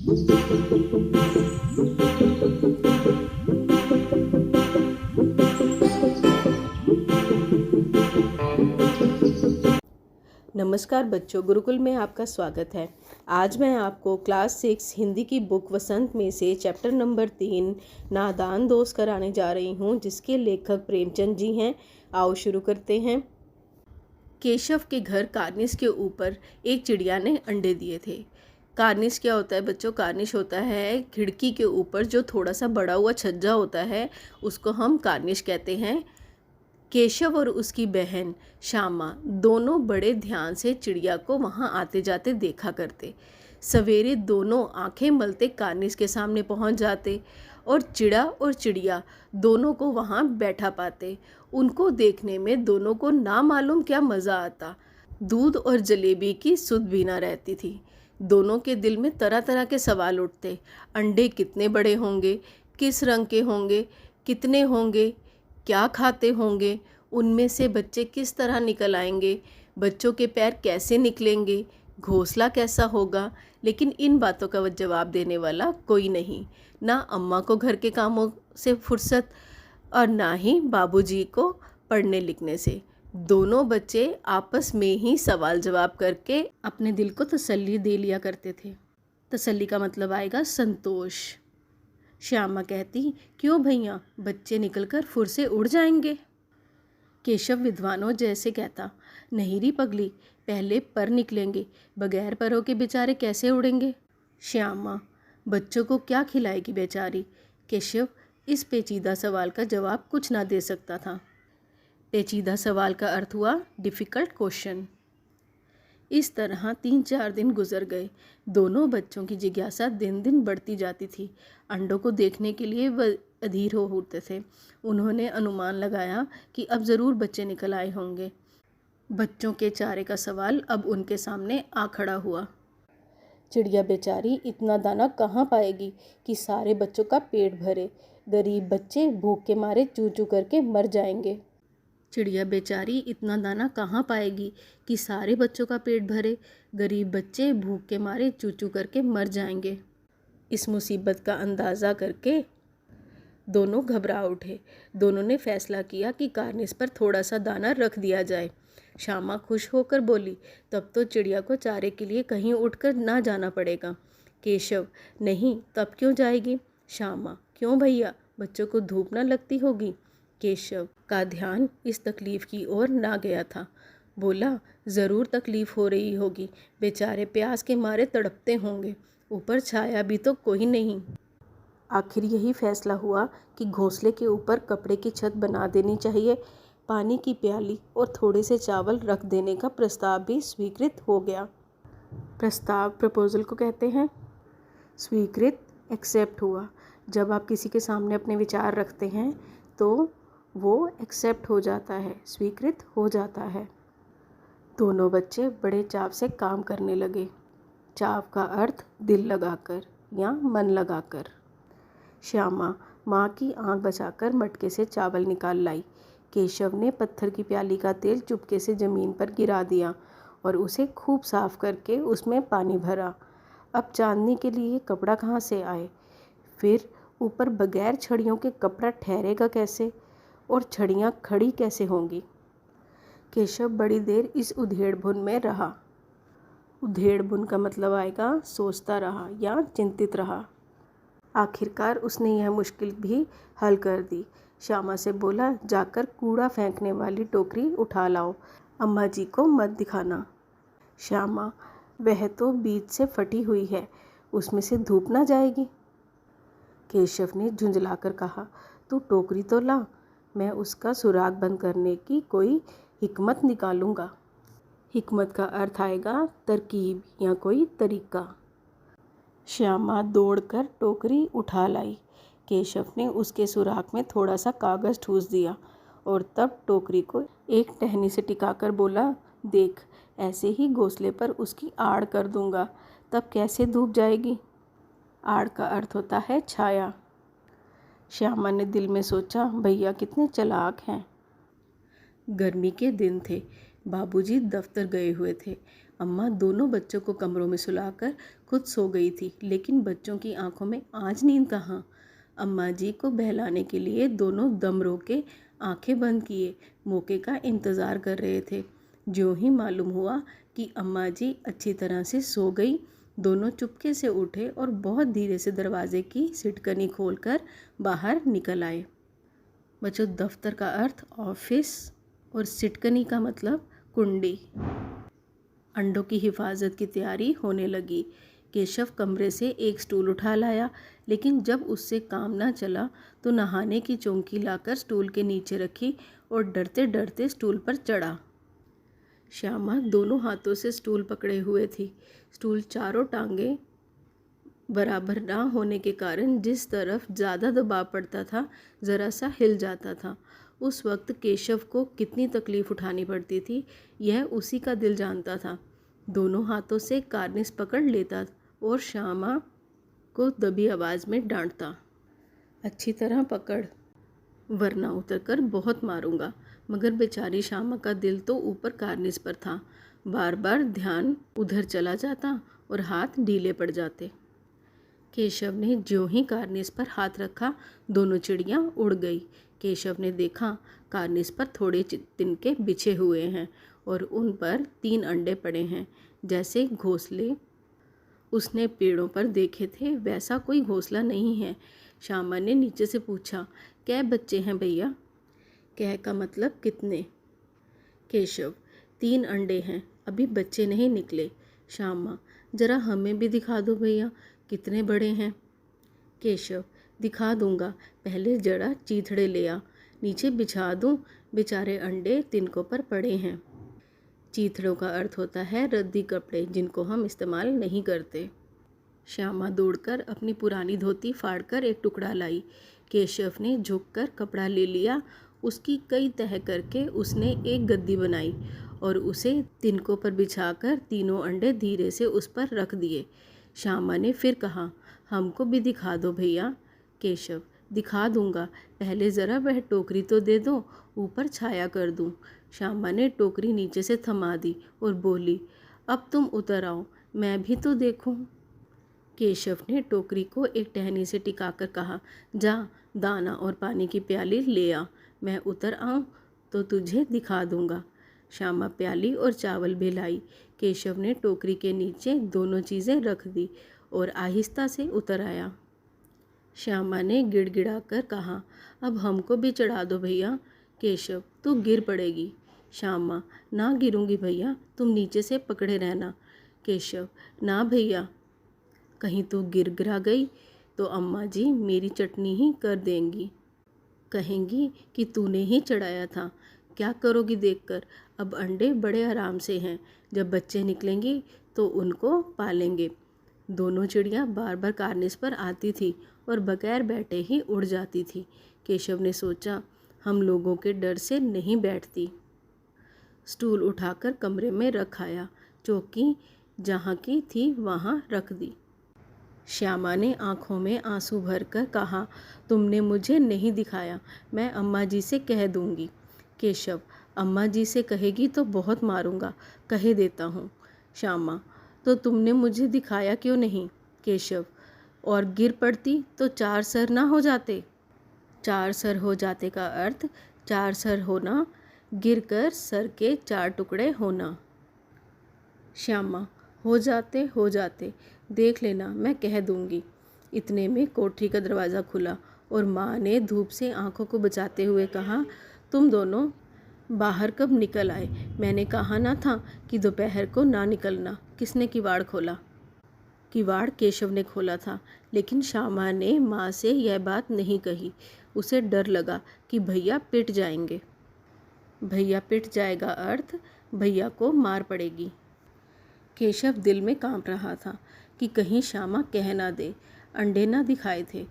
नमस्कार बच्चों, गुरुकुल में आपका स्वागत है। आज मैं आपको क्लास 6 हिंदी की बुक वसंत में से चैप्टर नंबर 3 नादान दोस्त कराने जा रही हूँ, जिसके लेखक प्रेमचंद जी हैं। आओ शुरू करते हैं। केशव के घर कार्निश के ऊपर एक चिड़िया ने अंडे दिए थे। कार्निश क्या होता है बच्चों? कार्निश होता है खिड़की के ऊपर जो थोड़ा सा बड़ा हुआ छज्जा होता है, उसको हम कार्निश कहते हैं। केशव और उसकी बहन श्यामा दोनों बड़े ध्यान से चिड़िया को वहाँ आते जाते देखा करते। सवेरे दोनों आंखें मलते कार्निश के सामने पहुँच जाते और चिड़ा और चिड़िया दोनों को वहाँ बैठा पाते। उनको देखने में दोनों को ना मालूम क्या मज़ा आता। दूध और जलेबी की सुध भी ना रहती थी। दोनों के दिल में तरह तरह के सवाल उठते। अंडे कितने बड़े होंगे, किस रंग के होंगे, कितने होंगे, क्या खाते होंगे, उनमें से बच्चे किस तरह निकल आएंगे, बच्चों के पैर कैसे निकलेंगे, घोंसला कैसा होगा। लेकिन इन बातों का जवाब देने वाला कोई नहीं। ना अम्मा को घर के कामों से फुर्सत और ना ही बाबूजी को पढ़ने लिखने से। दोनों बच्चे आपस में ही सवाल जवाब करके अपने दिल को तसल्ली दे लिया करते थे। तसल्ली का मतलब आएगा संतोष। श्यामा कहती, क्यों भैया, बच्चे निकलकर फुर से उड़ जाएंगे। केशव विद्वानों जैसे कहता, नहीं री पगली, पहले पर निकलेंगे, बगैर परों के बेचारे कैसे उड़ेंगे। श्यामा, बच्चों को क्या खिलाएगी बेचारी। केशव इस पेचीदा सवाल का जवाब कुछ ना दे सकता था। पेचीदा सवाल का अर्थ हुआ डिफ़िकल्ट क्वेश्चन। इस तरह 3-4 दिन गुजर गए। दोनों बच्चों की जिज्ञासा दिन दिन बढ़ती जाती थी। अंडों को देखने के लिए वह अधीर हो उठते थे। उन्होंने अनुमान लगाया कि अब ज़रूर बच्चे निकल आए होंगे। बच्चों के चारे का सवाल अब उनके सामने आ खड़ा हुआ। चिड़िया बेचारी इतना दाना कहाँ पाएगी कि सारे बच्चों का पेट भरे। गरीब बच्चे भूख के मारे चू चू करके मर जाएंगे। चिड़िया बेचारी इतना दाना कहाँ पाएगी कि सारे बच्चों का पेट भरे। गरीब बच्चे भूख के मारे चू चू करके मर जाएंगे। इस मुसीबत का अंदाज़ा करके दोनों घबरा उठे। दोनों ने फैसला किया कि कार्निश पर थोड़ा सा दाना रख दिया जाए। श्यामा खुश होकर बोली, तब तो चिड़िया को चारे के लिए कहीं उठकर ना जाना पड़ेगा। केशव, नहीं, तब क्यों जाएगी। श्यामा, क्यों भैया, बच्चों को धूप ना लगती होगी। केशव का ध्यान इस तकलीफ़ की ओर ना गया था। बोला, ज़रूर तकलीफ़ हो रही होगी, बेचारे प्यास के मारे तड़पते होंगे, ऊपर छाया भी तो कोई नहीं। आखिर यही फैसला हुआ कि घोंसले के ऊपर कपड़े की छत बना देनी चाहिए। पानी की प्याली और थोड़े से चावल रख देने का प्रस्ताव भी स्वीकृत हो गया। प्रस्ताव प्रपोजल को कहते हैं। स्वीकृत एक्सेप्ट हुआ। जब आप किसी के सामने अपने विचार रखते हैं तो वो एक्सेप्ट हो जाता है, स्वीकृत हो जाता है। दोनों बच्चे बड़े चाव से काम करने लगे। चाव का अर्थ दिल लगाकर या मन लगाकर। श्यामा माँ की आंख बचाकर मटके से चावल निकाल लाई। केशव ने पत्थर की प्याली का तेल चुपके से ज़मीन पर गिरा दिया और उसे खूब साफ करके उसमें पानी भरा। अब चांदनी के लिए कपड़ा कहाँ से आए? फिर ऊपर बगैर छड़ियों के कपड़ा ठहरेगा कैसे? और छड़ियाँ खड़ी कैसे होंगी? केशव बड़ी देर इस उधेड़-बुन में रहा। उधेड़-बुन का मतलब आएगा सोचता रहा या चिंतित रहा। आखिरकार उसने यह मुश्किल भी हल कर दी। श्यामा से बोला, जाकर कूड़ा फेंकने वाली टोकरी उठा लाओ, अम्मा जी को मत दिखाना। श्यामा, वह तो बीच से फटी हुई है, उसमें से धूप ना जाएगी। केशव ने झुंझलाकर कहा, तू टोकरी तो ला, मैं उसका सुराग बंद करने की कोई हिकमत निकालूंगा। हिकमत का अर्थ आएगा तरकीब या कोई तरीका। श्यामा दौड़कर टोकरी उठा लाई। केशव ने उसके सुराख में थोड़ा सा कागज़ ठूस दिया और तब टोकरी को एक टहनी से टिकाकर बोला, देख, ऐसे ही घोंसले पर उसकी आड़ कर दूंगा, तब कैसे धूप जाएगी। आड़ का अर्थ होता है छाया। श्यामा ने दिल में सोचा, भैया कितने चालाक हैं। गर्मी के दिन थे। बाबूजी दफ्तर गए हुए थे। अम्मा दोनों बच्चों को कमरों में सुलाकर खुद सो गई थी, लेकिन बच्चों की आंखों में आज नींद कहाँ। अम्मा जी को बहलाने के लिए दोनों दम रोके आंखें बंद किए मौके का इंतज़ार कर रहे थे। ज्यों ही मालूम हुआ कि अम्मा जी अच्छी तरह से सो गई, दोनों चुपके से उठे और बहुत धीरे से दरवाजे की सिटकनी खोलकर बाहर निकल आए। बच्चों, दफ्तर का अर्थ ऑफिस और सिटकनी का मतलब कुंडी। अंडों की हिफाजत की तैयारी होने लगी। केशव कमरे से एक स्टूल उठा लाया, लेकिन जब उससे काम ना चला तो नहाने की चौकी लाकर स्टूल के नीचे रखी और डरते डरते स्टूल पर चढ़ा। श्यामा दोनों हाथों से स्टूल पकड़े हुए थी। स्टूल चारों टांगे बराबर ना होने के कारण जिस तरफ ज़्यादा दबाव पड़ता था ज़रा सा हिल जाता था। उस वक्त केशव को कितनी तकलीफ़ उठानी पड़ती थी, यह उसी का दिल जानता था। दोनों हाथों से कार्निस पकड़ लेता और श्यामा को दबी आवाज़ में डांटता, अच्छी तरह पकड़ वरना उतरकर बहुत मारूंगा। मगर बेचारी श्यामा का दिल तो ऊपर कार्निस पर था। बार बार ध्यान उधर चला जाता और हाथ ढीले पड़ जाते। केशव ने ज्यों ही कार्निस पर हाथ रखा, दोनों चिड़ियाँ उड़ गई। केशव ने देखा कार्निस पर थोड़े तिनके बिछे हुए हैं और उन पर 3 अंडे पड़े हैं, जैसे घोंसले उसने पेड़ों पर देखे थे वैसा कोई घोंसला नहीं है। श्यामा ने नीचे से पूछा, कै बच्चे हैं भैया? कै का मतलब कितने? केशव, 3 अंडे हैं, अभी बच्चे नहीं निकले। श्यामा, जरा हमें भी दिखा दो भैया, कितने बड़े हैं? केशव, दिखा दूंगा, पहले जरा चीथड़े ले आ, नीचे बिछा दूं, बेचारे अंडे तिनकों पर पड़े हैं। चीथड़ों का अर्थ होता है रद्दी कपड़े, जिनको हम इस्तेमाल नहीं करते। श्यामा दौड़कर अपनी पुरानी धोती फाड़कर एक टुकड़ा लाई। केशव ने झुककर कपड़ा ले लिया, उसकी कई तह करके उसने एक गद्दी बनाई और उसे तिनकों पर बिछाकर तीनों अंडे धीरे से उस पर रख दिए। श्यामा ने फिर कहा, हमको भी दिखा दो भैया। केशव, दिखा दूंगा, पहले ज़रा वह टोकरी तो दे दो, ऊपर छाया कर दूं। श्यामा ने टोकरी नीचे से थमा दी और बोली, अब तुम उतर आओ, मैं भी तो देखूं। केशव ने टोकरी को एक टहनी से टिकाकर कहा, जा दाना और पानी की प्याली ले आ, मैं उतर आऊं तो तुझे दिखा दूंगा। श्यामा प्याली और चावल भी लाई। केशव ने टोकरी के नीचे दोनों चीज़ें रख दी और आहिस्ता से उतर आया। श्यामा ने गिड़गिड़ाकर कहा, अब हमको भी चढ़ा दो भैया। केशव, तू गिर पड़ेगी। श्यामा, ना गिरूंगी भैया, तुम नीचे से पकड़े रहना। केशव, ना भैया, कहीं तू गिर गिरा गई तो अम्मा जी मेरी चटनी ही कर देंगी, कहेंगी कि तूने ही चढ़ाया था। क्या करोगी देखकर, अब अंडे बड़े आराम से हैं, जब बच्चे निकलेंगे तो उनको पालेंगे। दोनों चिड़ियाँ बार बार कार्निस पर आती थी और बगैर बैठे ही उड़ जाती थी। केशव ने सोचा, हम लोगों के डर से नहीं बैठती। स्टूल उठाकर कमरे में रख आया, चौकी जहाँ की थी वहाँ रख दी। श्यामा ने आंखों में आंसू भरकर कहा, तुमने मुझे नहीं दिखाया, मैं अम्मा जी से कह दूंगी। केशव, अम्मा जी से कहेगी तो बहुत मारूंगा, कह देता हूँ। श्यामा, तो तुमने मुझे दिखाया क्यों नहीं? केशव, और गिर पड़ती तो 4 सर ना हो जाते? 4 सर हो जाते का अर्थ 4 सर होना, गिरकर सर के 4 टुकड़े होना। श्यामा, हो जाते, देख लेना, मैं कह दूंगी। इतने में कोठरी का दरवाज़ा खुला और माँ ने धूप से आंखों को बचाते हुए कहा, तुम दोनों बाहर कब निकल आए? मैंने कहा ना था कि दोपहर को ना निकलना। किसने किवाड़ खोला? किवाड़ केशव ने खोला था, लेकिन श्यामा ने माँ से यह बात नहीं कही। उसे डर लगा कि भैया पिट जाएंगे। भैया पिट जाएगा अर्थ भैया को मार पड़ेगी। केशव दिल में कांप रहा था कि कहीं श्यामा कह ना दे। अंडे ना दिखाए थे,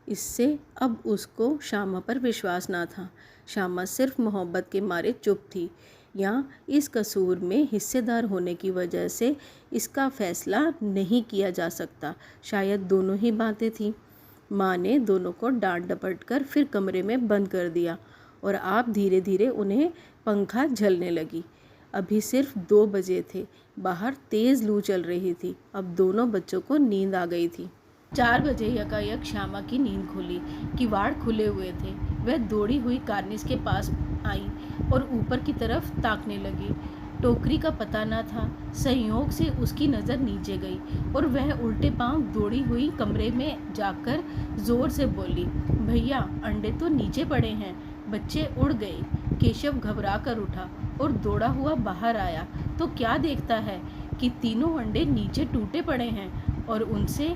इससे अब उसको श्यामा पर विश्वास ना था। श्यामा सिर्फ मोहब्बत के मारे चुप थी, या इस कसूर में हिस्सेदार होने की वजह से इसका फैसला नहीं किया जा सकता। शायद दोनों ही बातें थीं। माँ ने दोनों को डांट डपट कर फिर कमरे में बंद कर दिया और आप धीरे धीरे उन्हें पंखा झलने लगी। अभी सिर्फ 2 बजे थे। बाहर तेज़ लू चल रही थी। अब दोनों बच्चों को नींद आ गई थी। 4 बजे यकायक श्यामा की नींद खुली। किवाड़ खुले हुए थे। वह दौड़ी हुई कार्निस के पास आई और ऊपर की तरफ ताकने लगी। टोकरी का पता न था। संयोग से उसकी नज़र नीचे गई और वह उल्टे पांव दौड़ी हुई कमरे में जाकर जोर से बोली, भैया अंडे तो नीचे पड़े हैं। बच्चे उड़ गए। केशव घबरा कर उठा और दौड़ा हुआ बाहर आया तो क्या देखता है कि तीनों अंडे नीचे टूटे पड़े हैं और उनसे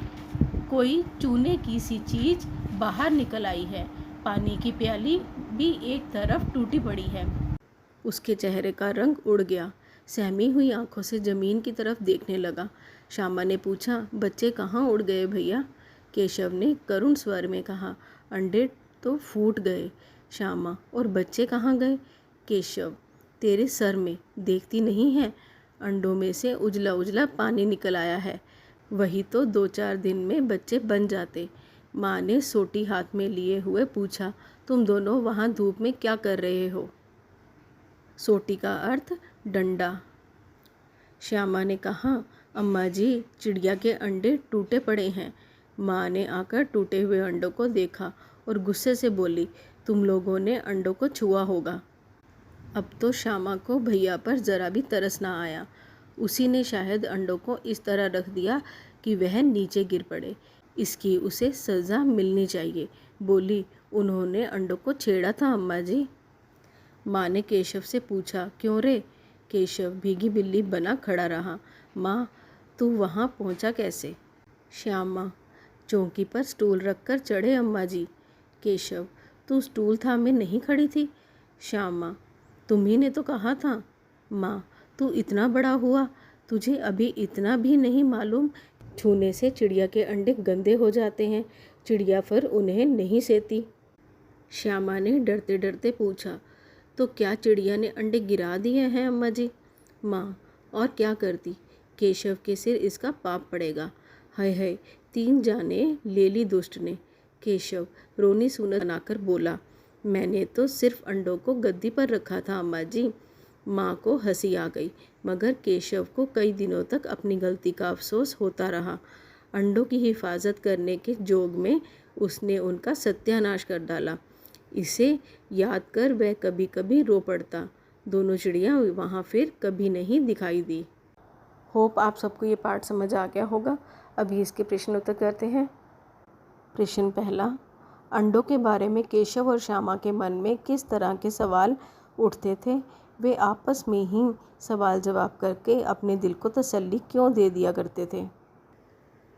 कोई चूने की सी चीज बाहर निकल आई है। पानी की प्याली भी एक तरफ टूटी पड़ी है। उसके चेहरे का रंग उड़ गया। सहमी हुई आंखों से जमीन की तरफ देखने लगा। श्यामा ने पूछा, बच्चे कहाँ उड़ गए भैया? केशव ने करुण स्वर में कहा, अंडे तो फूट गए श्यामा, और बच्चे कहाँ गए? केशव, तेरे सर में देखती नहीं है? अंडों में से उजला उजला पानी निकल आया है। वही तो 2-4 दिन में बच्चे बन जाते। माँ ने सोटी हाथ में लिए हुए पूछा, तुम दोनों वहाँ धूप में क्या कर रहे हो? सोटी का अर्थ डंडा। श्यामा ने कहा, अम्मा जी, चिड़िया के अंडे टूटे पड़े हैं। माँ ने आकर टूटे हुए अंडों को देखा और गुस्से से बोली, तुम लोगों ने अंडों को छुआ होगा। अब तो श्यामा को भैया पर ज़रा भी तरस ना आया। उसी ने शायद अंडों को इस तरह रख दिया कि वह नीचे गिर पड़े। इसकी उसे सज़ा मिलनी चाहिए। बोली, उन्होंने अंडों को छेड़ा था अम्मा जी। माँ ने केशव से पूछा, क्यों रे? केशव भीगी बिल्ली बना खड़ा रहा। माँ, तू वहाँ पहुँचा कैसे? श्यामा, चौकी पर स्टूल रखकर चढ़े अम्मा जी। केशव, तू स्टूल थामे नहीं खड़ी थी? श्यामा, तुम्ही ने तो कहा था। माँ, तू इतना बड़ा हुआ, तुझे अभी इतना भी नहीं मालूम? छूने से चिड़िया के अंडे गंदे हो जाते हैं। चिड़िया फिर उन्हें नहीं सेती। श्यामा ने डरते डरते पूछा, तो क्या चिड़िया ने अंडे गिरा दिए हैं अम्मा जी? माँ, और क्या करती? केशव के सिर इसका पाप पड़ेगा। हाय हाय, 3 जाने ले ली दुष्ट ने। केशव रोनी सुनत बनाकर बोला, मैंने तो सिर्फ अंडों को गद्दी पर रखा था अम्मा जी। माँ को हंसी आ गई, मगर केशव को कई दिनों तक अपनी गलती का अफसोस होता रहा। अंडों की हिफाजत करने के जोग में उसने उनका सत्यानाश कर डाला। इसे याद कर वह कभी कभी रो पड़ता। दोनों चिड़िया वहाँ फिर कभी नहीं दिखाई दी। होप आप सबको ये पाठ समझ आ गया होगा। अभी इसके प्रश्न उत्तर करते हैं। प्रश्न पहला, अंडों के बारे में केशव और श्यामा के मन में किस तरह के सवाल उठते थे? वे आपस में ही सवाल जवाब करके अपने दिल को तसल्ली क्यों दे दिया करते थे?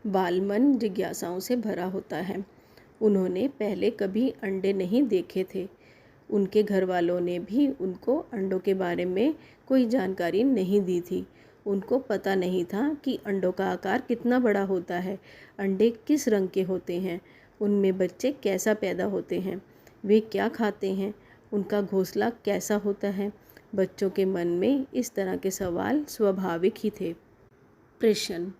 बालमन जिज्ञासाओं से भरा होता है। उन्होंने पहले कभी अंडे नहीं देखे थे। उनके घर वालों ने भी उनको अंडों के बारे में कोई जानकारी नहीं दी थी। उनको पता नहीं था कि अंडों का आकार कितना बड़ा होता है, अंडे किस रंग के होते हैं, उनमें बच्चे कैसा पैदा होते हैं, वे क्या खाते हैं, उनका घोंसला कैसा होता है। बच्चों के मन में इस तरह के सवाल स्वाभाविक ही थे। प्रश्न,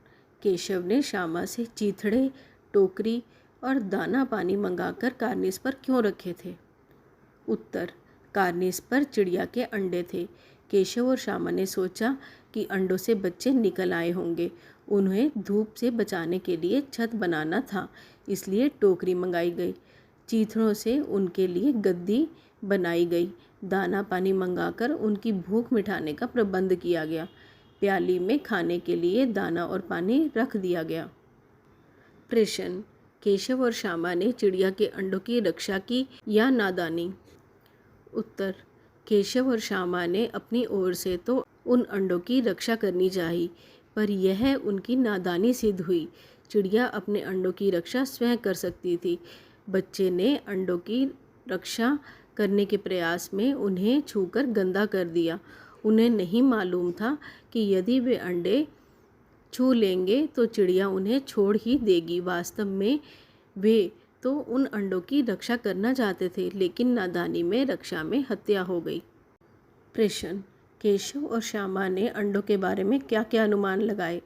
केशव ने श्यामा से चीथड़े, टोकरी और दाना पानी मंगाकर कार्निस पर क्यों रखे थे? उत्तर, कार्निस पर चिड़िया के अंडे थे। केशव और श्यामा ने सोचा कि अंडों से बच्चे निकल आए होंगे। उन्हें धूप से बचाने के लिए छत बनाना था, इसलिए टोकरी मंगाई गई। चीथड़ों से उनके लिए गद्दी बनाई गई। दाना पानी मंगाकर उनकी भूख मिटाने का प्रबंध किया गया। प्याली में खाने के लिए दाना और पानी रख दिया गया। प्रश्न, केशव और श्यामा ने चिड़िया के अंडों की रक्षा की या नादानी? उत्तर, केशव और श्यामा ने अपनी ओर से तो उन अंडों की रक्षा करनी चाहिए, पर यह उनकी नादानी सिद्ध हुई। चिड़िया अपने अंडों की रक्षा स्वयं कर सकती थी। बच्चे ने अंडों की रक्षा करने के प्रयास में उन्हें छूकर गंदा कर दिया। उन्हें नहीं मालूम था कि यदि वे अंडे छू लेंगे तो चिड़िया उन्हें छोड़ ही देगी। वास्तव में वे तो उन अंडों की रक्षा करना चाहते थे, लेकिन नादानी में रक्षा में हत्या हो गई। प्रश्न, केशव और श्यामा ने अंडों के बारे में क्या क्या अनुमान लगाए?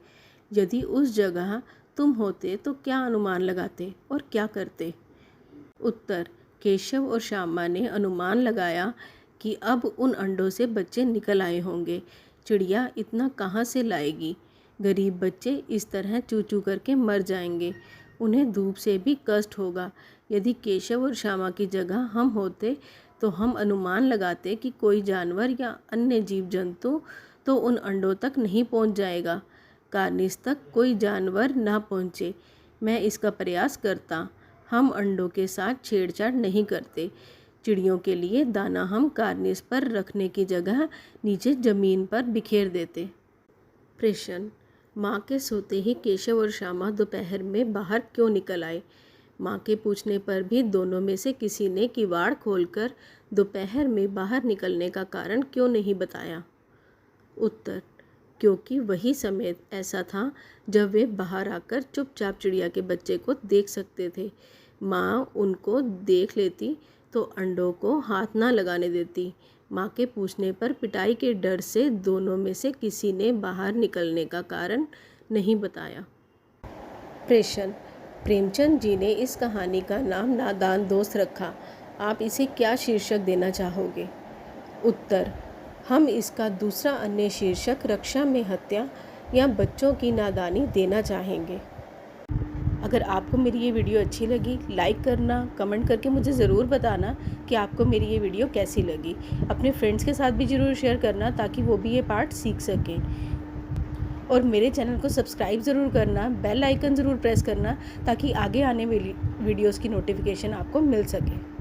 यदि उस जगह तुम होते तो क्या अनुमान लगाते और क्या करते? उत्तर, केशव और श्यामा ने अनुमान लगाया कि अब उन अंडों से बच्चे निकल आए होंगे। चिड़िया इतना कहाँ से लाएगी। गरीब बच्चे इस तरह चू चू करके मर जाएंगे। उन्हें धूप से भी कष्ट होगा। यदि केशव और श्यामा की जगह हम होते तो हम अनुमान लगाते कि कोई जानवर या अन्य जीव जंतु तो उन अंडों तक नहीं पहुंच जाएगा। कार्निस तक कोई जानवर ना पहुंचे। मैं इसका प्रयास करता। हम अंडों के साथ छेड़छाड़ नहीं करते। चिड़ियों के लिए दाना हम कार्निस पर रखने की जगह नीचे ज़मीन पर बिखेर देते। प्रश्न, माँ के सोते ही केशव और श्यामा दोपहर में बाहर क्यों निकल आए। माँ के पूछने पर भी दोनों में से किसी ने किवाड़ खोलकर दोपहर में बाहर निकलने का कारण क्यों नहीं बताया। उत्तर, क्योंकि वही समय ऐसा था जब वे बाहर आकर चुपचाप चिड़िया के बच्चे को देख सकते थे। माँ उनको देख लेती तो अंडों को हाथ ना लगाने देती। माँ के पूछने पर पिटाई के डर से दोनों में से किसी ने बाहर निकलने का कारण नहीं बताया। प्रश्न, प्रेमचंद जी ने इस कहानी का नाम नादान दोस्त रखा। आप इसे क्या शीर्षक देना चाहोगे। उत्तर, हम इसका दूसरा अन्य शीर्षक रक्षा में हत्या या बच्चों की नादानी देना चाहेंगे। अगर आपको मेरी ये वीडियो अच्छी लगी, लाइक करना, कमेंट करके मुझे ज़रूर बताना कि आपको मेरी ये वीडियो कैसी लगी। अपने फ्रेंड्स के साथ भी ज़रूर शेयर करना ताकि वो भी ये पार्ट सीख सकें। और मेरे चैनल को सब्सक्राइब ज़रूर करना, बेल आइकन ज़रूर प्रेस करना ताकि आगे आने वाली वीडियोज़ की नोटिफिकेशन आपको मिल सके।